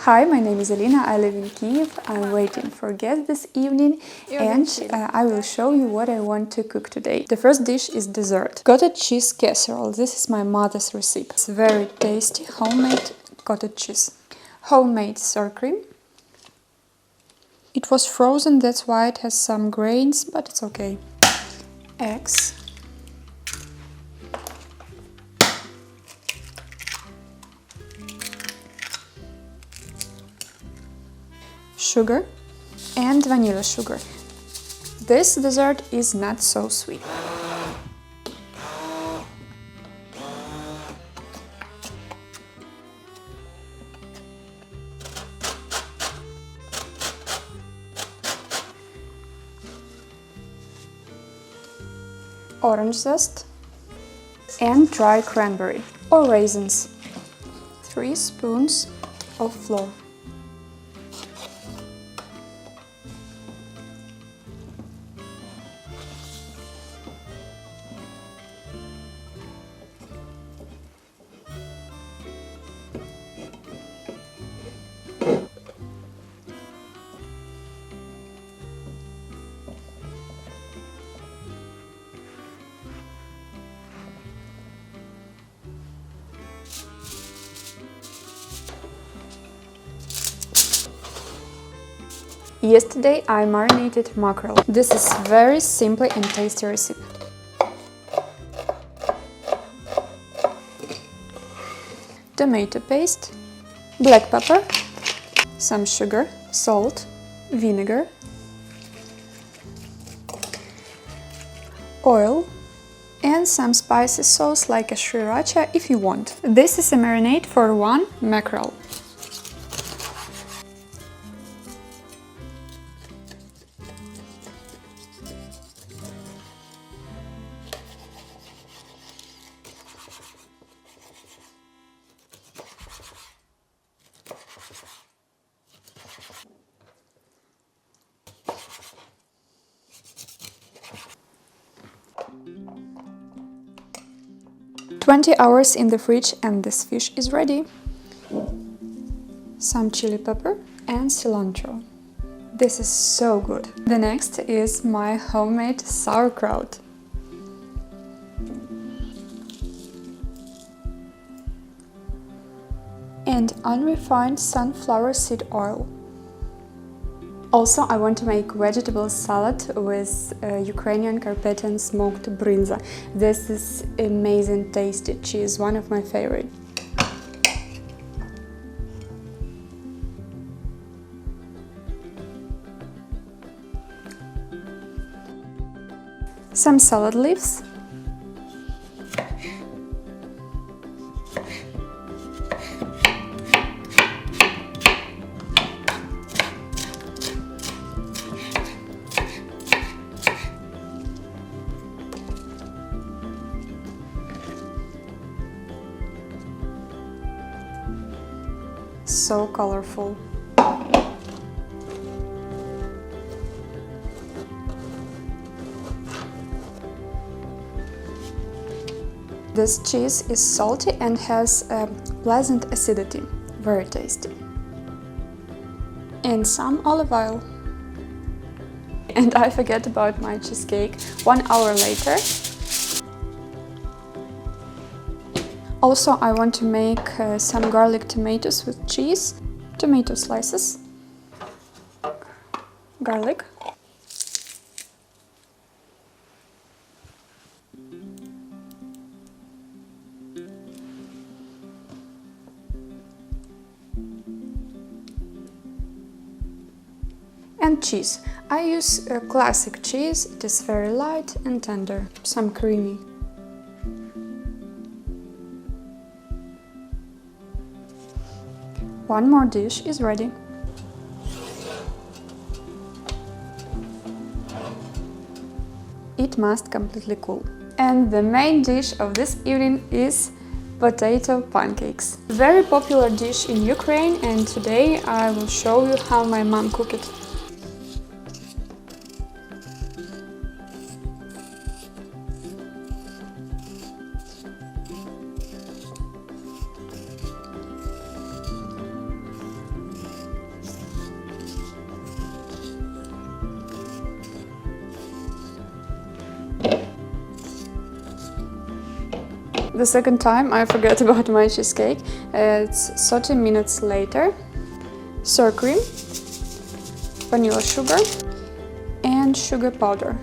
Hi, my name is Alina, I live in Kiev. I'm waiting for guests this evening and I will show you what I want to cook today. The first dish is dessert. Cottage cheese casserole. This is my mother's recipe. It's very tasty, homemade cottage cheese. Homemade sour cream. It was frozen, that's why it has some grains, but it's okay. Eggs. Sugar and vanilla sugar. This dessert is not so sweet. Orange zest and dry cranberry or raisins. 3 spoons of flour. Yesterday I marinated mackerel. This is very simple and tasty recipe. Tomato paste, black pepper, some sugar, salt, vinegar, oil, and some spicy sauce like a sriracha if you want. This is a marinade for 1 mackerel. "20 hours in the fridge and this fish is ready." Some chili pepper and cilantro. This is so good. The next is my homemade sauerkraut. And unrefined sunflower seed oil. Also, I want to make vegetable salad with Ukrainian Carpathian smoked brinza. This is amazing tasty cheese, one of my favorite. Some salad leaves. So colorful. This cheese is salty and has a pleasant acidity. Very tasty. And some olive oil. And I forget about my cheesecake. 1 hour later. Also, I want to make some garlic tomatoes with cheese, tomato slices, garlic, and cheese. I use classic cheese, it is very light and tender, some creamy. One more dish is ready. It must completely cool. And the main dish of this evening is potato pancakes. Very popular dish in Ukraine, and today I will show you how my mom cooked it. The second time I forgot about my cheesecake. It's 30 minutes later. Sour cream, vanilla sugar and sugar powder.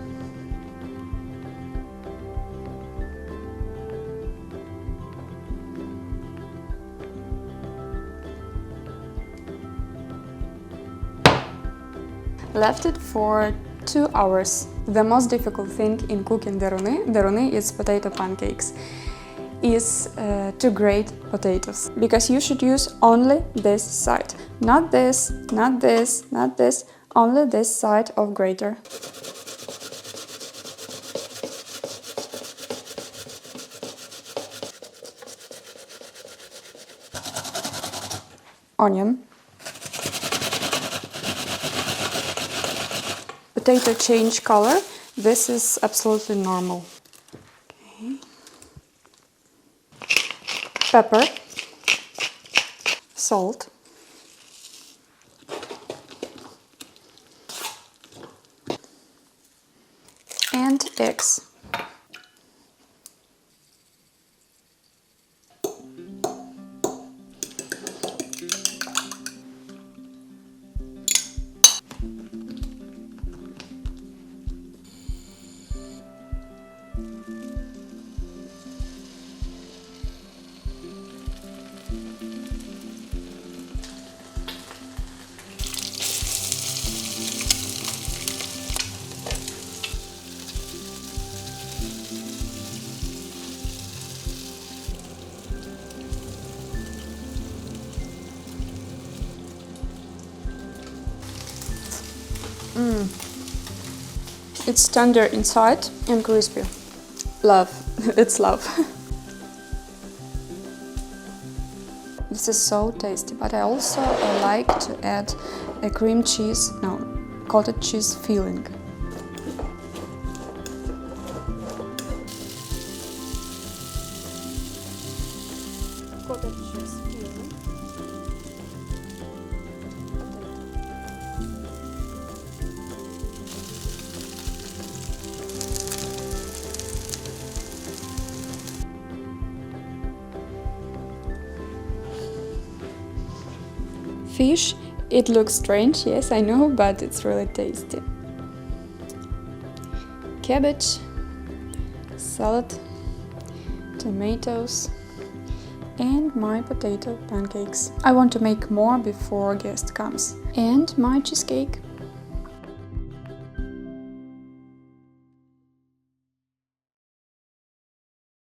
Left it for 2 hours. The most difficult thing in cooking deruni is potato pancakes, is to grate potatoes. Because you should use only this side. Not this, not this, not this, only this side of grater. Onion. Potato change color. This is absolutely normal. Okay. Pepper, salt, and eggs. It's tender inside and crispy. Love. It's love. This is so tasty, but I also like to add a cottage cheese filling. Cottage cheese filling. Fish, it looks strange, yes, I know, but it's really tasty. Cabbage, salad, tomatoes, and my potato pancakes. I want to make more before guest comes. And my cheesecake.